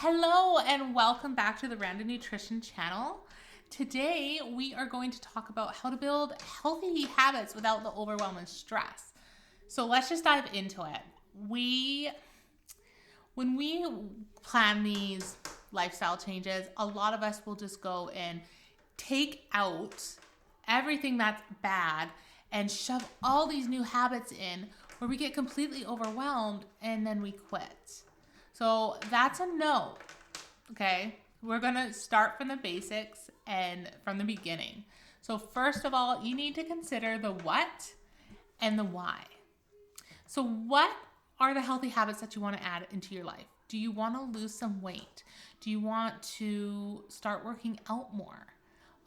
Hello and welcome back to the Randa Nutrition channel. Today we are going to talk about how to build healthy habits without the overwhelm and stress. So let's just dive into it. When we plan these lifestyle changes, a lot of us will just go and take out everything that's bad and shove all these new habits in where we get completely overwhelmed and then we quit. So that's a no, okay? We're gonna start from the basics and from the beginning. So first of all, you need to consider the what and the why. So what are the healthy habits that you wanna add into your life? Do you wanna lose some weight? Do you want to start working out more?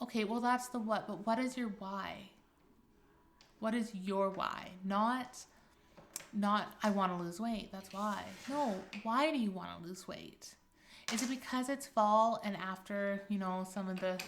Okay, well that's the what, but what is your why? What is your why? Not I want to lose weight, that's why. No, why do you want to lose weight? Is it because it's fall and after, some of the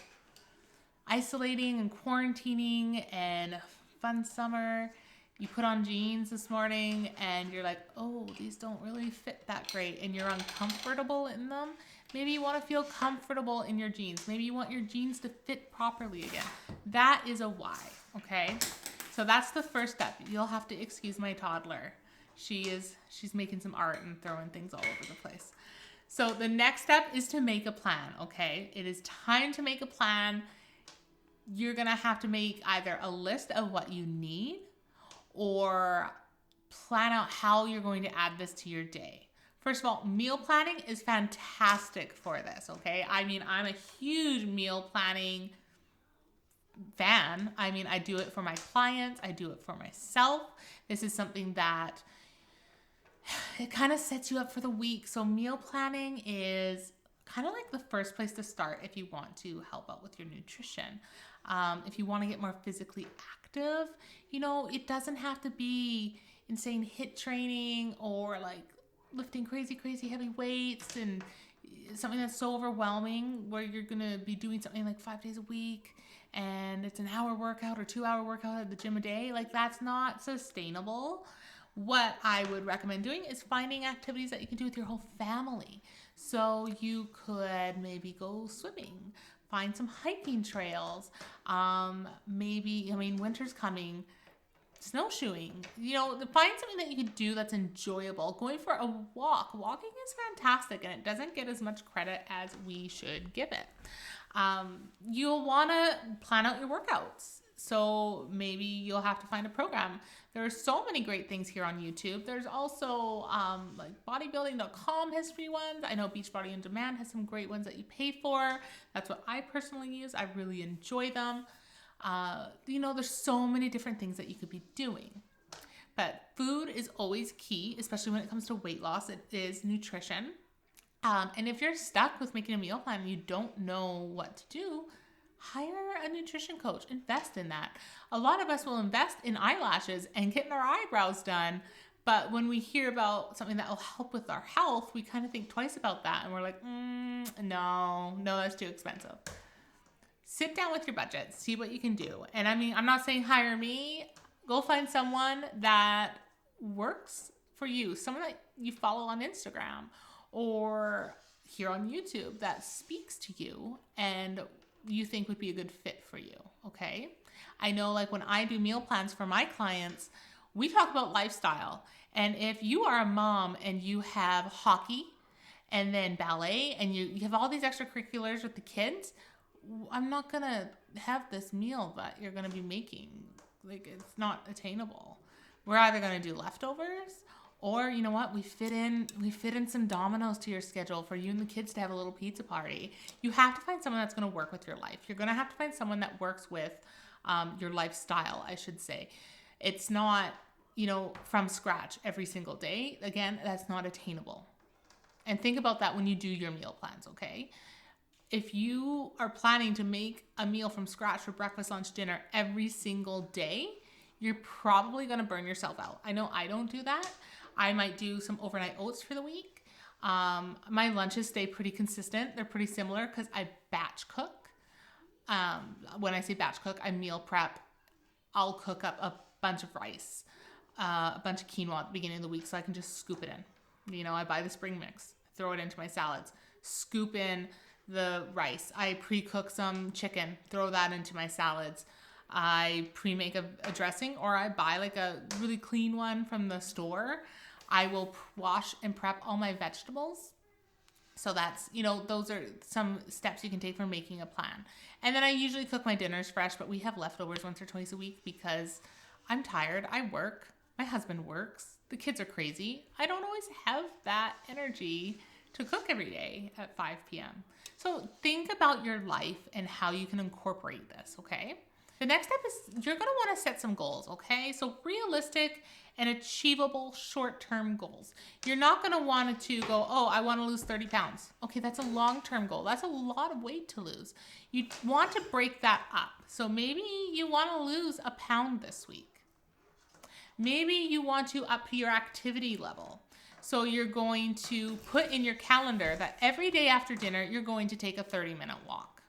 isolating and quarantining and fun summer, you put on jeans this morning and you're like, oh, these don't really fit that great and you're uncomfortable in them? Maybe you want to feel comfortable in your jeans. Maybe you want your jeans to fit properly again. That is a why, okay? So that's the first step. You'll have to excuse my toddler. She's making some art and throwing things all over the place. So the next step is to make a plan, okay? It is time to make a plan. You're gonna have to make either a list of what you need or plan out how you're going to add this to your day. First of all, meal planning is fantastic for this, okay? I'm a huge meal planning fan. I do it for my clients. I do it for myself. This is something that it kind of sets you up for the week. So meal planning is kind of like the first place to start if you want to help out with your nutrition. If you want to get more physically active, it doesn't have to be insane HIIT training or like lifting crazy heavy weights and something that's so overwhelming where you're going to be doing something like 5 days a week and it's an hour workout or 2-hour workout at the gym a day. Like that's not sustainable. What I would recommend doing is finding activities that you can do with your whole family. So you could maybe go swimming, find some hiking trails. Winter's coming. Snowshoeing, find something that you can do that's enjoyable. Going for a walk. Walking is fantastic and it doesn't get as much credit as we should give it. You'll want to plan out your workouts. So maybe you'll have to find a program. There are so many great things here on YouTube. There's also like bodybuilding.com has free ones. I know Beachbody On Demand has some great ones that you pay for. That's what I personally use. I really enjoy them. There's so many different things that you could be doing. But food is always key, especially when it comes to weight loss. It is nutrition. And if you're stuck with making a meal plan and you don't know what to do, hire a nutrition coach. Invest in that. A lot of us will invest in eyelashes and getting our eyebrows done. But when we hear about something that will help with our health, we kind of think twice about that. And we're like, no, that's too expensive. Sit down with your budget, see what you can do. And I'm not saying hire me. Go find someone that works for you, someone that you follow on Instagram or here on YouTube that speaks to you and you think would be a good fit for you, okay? I know like when I do meal plans for my clients, we talk about lifestyle. And if you are a mom and you have hockey and then ballet and you have all these extracurriculars with the kids, I'm not going to have this meal that you're going to be making. Like, it's not attainable. We're either going to do leftovers or, you know what, we fit in some Domino's to your schedule for you and the kids to have a little pizza party. You have to find someone that's going to work with your life. You're going to have to find someone that works with your lifestyle, I should say. It's not, from scratch every single day. Again, that's not attainable. And think about that when you do your meal plans, okay? If you are planning to make a meal from scratch for breakfast, lunch, dinner every single day, you're probably going to burn yourself out. I know I don't do that. I might do some overnight oats for the week. My lunches stay pretty consistent. They're pretty similar because I batch cook. When I say batch cook, I meal prep. I'll cook up a bunch of rice, a bunch of quinoa at the beginning of the week so I can just scoop it in. I buy the spring mix, throw it into my salads. scoop in the rice. I pre-cook some chicken, throw that into my salads. I pre-make a dressing, or I buy like a really clean one from the store. I will wash and prep all my vegetables. So that's, those are some steps you can take for making a plan. And then I usually cook my dinners fresh, but we have leftovers once or twice a week because I'm tired. I work. My husband works. The kids are crazy. I don't always have that energy to cook every day at 5 p.m. So think about your life and how you can incorporate this, okay? The next step is you're going to want to set some goals, okay? So realistic and achievable short-term goals. You're not going to want to go, oh, I want to lose 30 pounds. Okay, that's a long-term goal. That's a lot of weight to lose. You want to break that up. So maybe you want to lose a pound this week. Maybe you want to up your activity level. So you're going to put in your calendar that every day after dinner, you're going to take a 30-minute walk.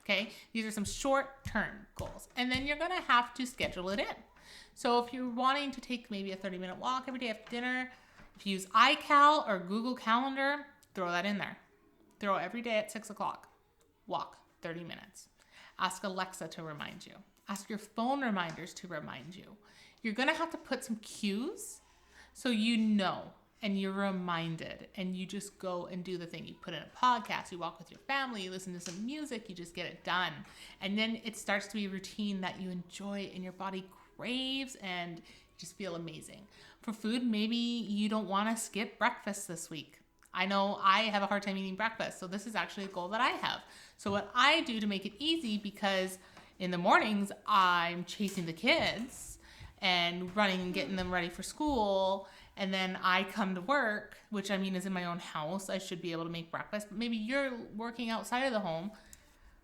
Okay, these are some short-term goals. And then you're going to have to schedule it in. So if you're wanting to take maybe a 30-minute walk every day after dinner, if you use iCal or Google Calendar, throw that in there. Throw every day at 6 o'clock. Walk 30 minutes. Ask Alexa to remind you. Ask your phone reminders to remind you. You're going to have to put some cues so you know and you're reminded and you just go and do the thing. You put in a podcast, you walk with your family, you listen to some music, you just get it done. And then it starts to be a routine that you enjoy and your body craves and you just feel amazing. For food, maybe you don't want to skip breakfast this week. I know I have a hard time eating breakfast, so this is actually a goal that I have. So what I do to make it easy, because in the mornings I'm chasing the kids and running and getting them ready for school, and then I come to work, which I mean is in my own house. I should be able to make breakfast, but maybe you're working outside of the home.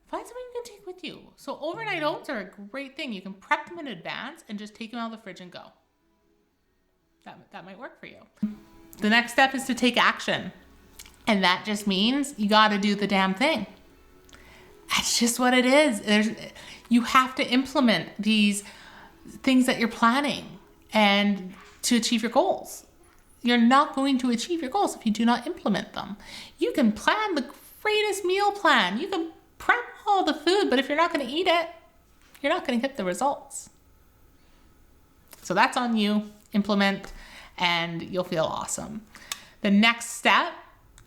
Find something you can take with you. So overnight oats are a great thing. You can prep them in advance and just take them out of the fridge and go. That might work for you. The next step is to take action. And that just means you got to do the damn thing. That's just what it is. You have to implement these things that you're planning and to achieve your goals. You're not going to achieve your goals if you do not implement them. You can plan the greatest meal plan. You can prep all the food, but if you're not going to eat it, you're not going to get the results. So that's on you. Implement and you'll feel awesome. The next step,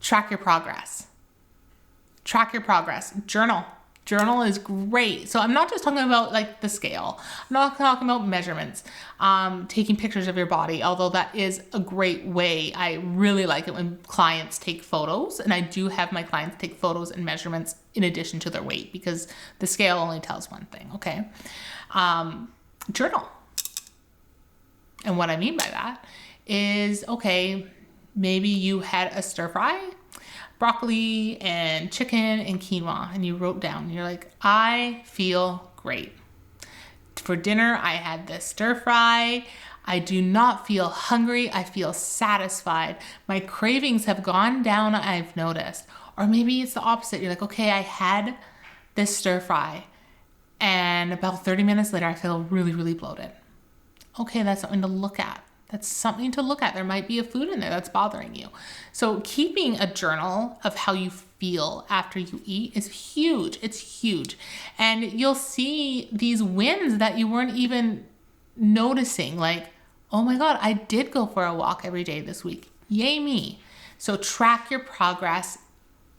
track your progress. Track your progress. Journal. Journal is great. So I'm not just talking about like the scale. I'm not talking about measurements, taking pictures of your body, although that is a great way. I really like it when clients take photos, and I do have my clients take photos and measurements in addition to their weight because the scale only tells one thing, okay? Journal. And what I mean by that is, okay, maybe you had a stir fry, broccoli and chicken and quinoa, and you wrote down, you're like, I feel great. For dinner, I had this stir fry. I do not feel hungry. I feel satisfied. My cravings have gone down, I've noticed. Or maybe it's the opposite. You're like, okay, I had this stir fry, and about 30 minutes later, I feel really, really bloated. Okay, that's something to look at. That's something to look at. There might be a food in there that's bothering you. So keeping a journal of how you feel after you eat is huge. It's huge. And you'll see these wins that you weren't even noticing. Like, oh my God, I did go for a walk every day this week. Yay me. So track your progress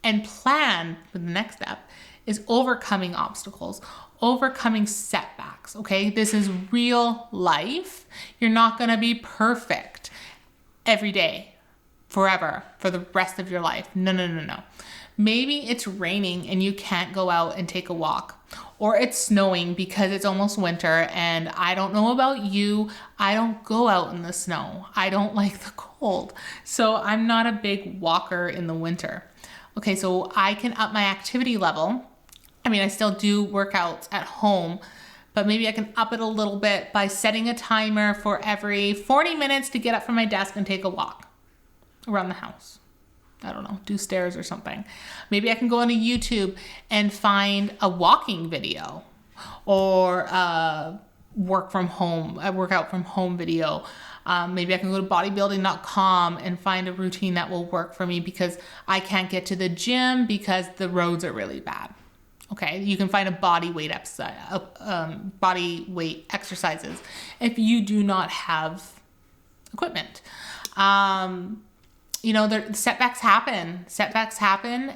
and plan for the next step is overcoming obstacles, overcoming setbacks, okay? This is real life. You're not gonna be perfect every day, forever, for the rest of your life. No. Maybe it's raining and you can't go out and take a walk, or it's snowing because it's almost winter, and I don't know about you, I don't go out in the snow. I don't like the cold, so I'm not a big walker in the winter. Okay, so I can up my activity level. I mean, I still do workouts at home, but maybe I can up it a little bit by setting a timer for every 40 minutes to get up from my desk and take a walk around the house. I don't know, do stairs or something. Maybe I can go onto YouTube and find a walking video or a workout from home video. Maybe I can go to bodybuilding.com and find a routine that will work for me because I can't get to the gym because the roads are really bad. Okay, you can find a body weight exercises if you do not have equipment. You know, setbacks happen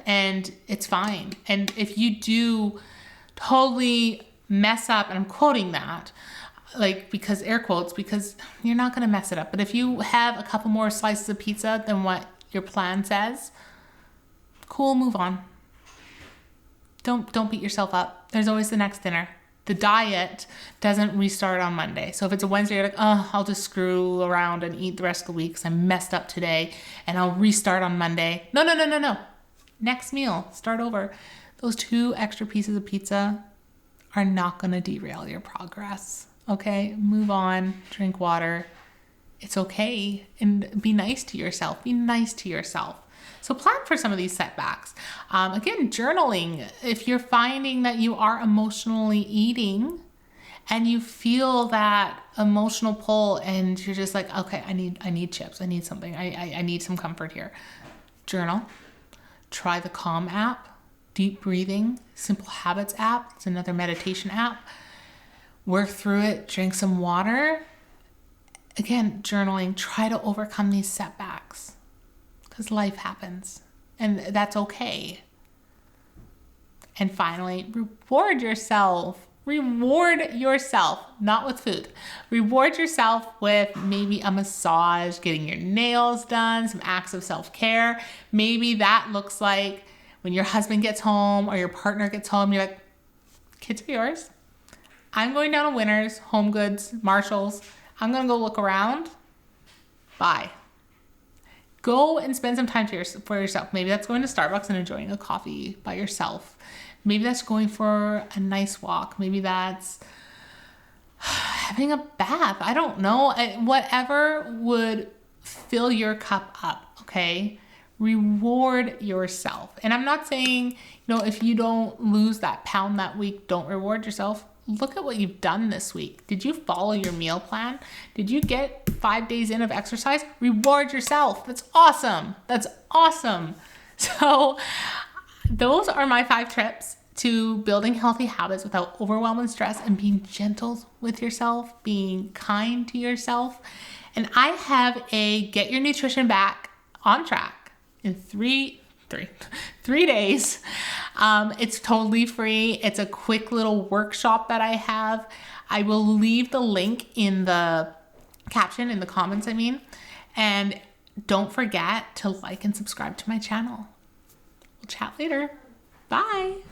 and it's fine. And if you do totally mess up, and I'm quoting that, like, because air quotes, because you're not going to mess it up. But if you have a couple more slices of pizza than what your plan says, cool, move on. Don't beat yourself up. There's always the next dinner. The diet doesn't restart on Monday. So if it's a Wednesday, you're like, oh, I'll just screw around and eat the rest of the week because I messed up today and I'll restart on Monday. No. Next meal, start over. Those 2 extra pieces of pizza are not going to derail your progress. Okay, move on, drink water. It's okay. And be nice to yourself. Be nice to yourself. So plan for some of these setbacks. Again, journaling. If you're finding that you are emotionally eating and you feel that emotional pull and you're just like, okay, I need chips. I need something. I need some comfort here. Journal. Try the Calm app, Deep Breathing, Simple Habits app. It's another meditation app. Work through it. Drink some water. Again, journaling. Try to overcome these setbacks. Because life happens, and that's okay. And finally, reward yourself. Reward yourself, not with food. Reward yourself with maybe a massage, getting your nails done, some acts of self-care. Maybe that looks like when your husband gets home or your partner gets home, you're like, kids are yours. I'm going down to Winners, Home Goods, Marshalls. I'm going to go look around. Bye. Go and spend some time for yourself. Maybe that's going to Starbucks and enjoying a coffee by yourself. Maybe that's going for a nice walk. Maybe that's having a bath. I don't know. Whatever would fill your cup up, okay? Reward yourself. And I'm not saying, if you don't lose that pound that week, don't reward yourself. Look at what you've done this week. Did you follow your meal plan? Did you get 5 days in of exercise? Reward yourself. That's awesome. That's awesome. So those are my 5 tips to building healthy habits without overwhelm and stress and being gentle with yourself, being kind to yourself. And I have a Get Your Nutrition Back on track in 3 days. It's totally free. It's a quick little workshop that I have. I will leave the link in the caption, in the comments, and don't forget to like and subscribe to my channel. We'll chat later. Bye.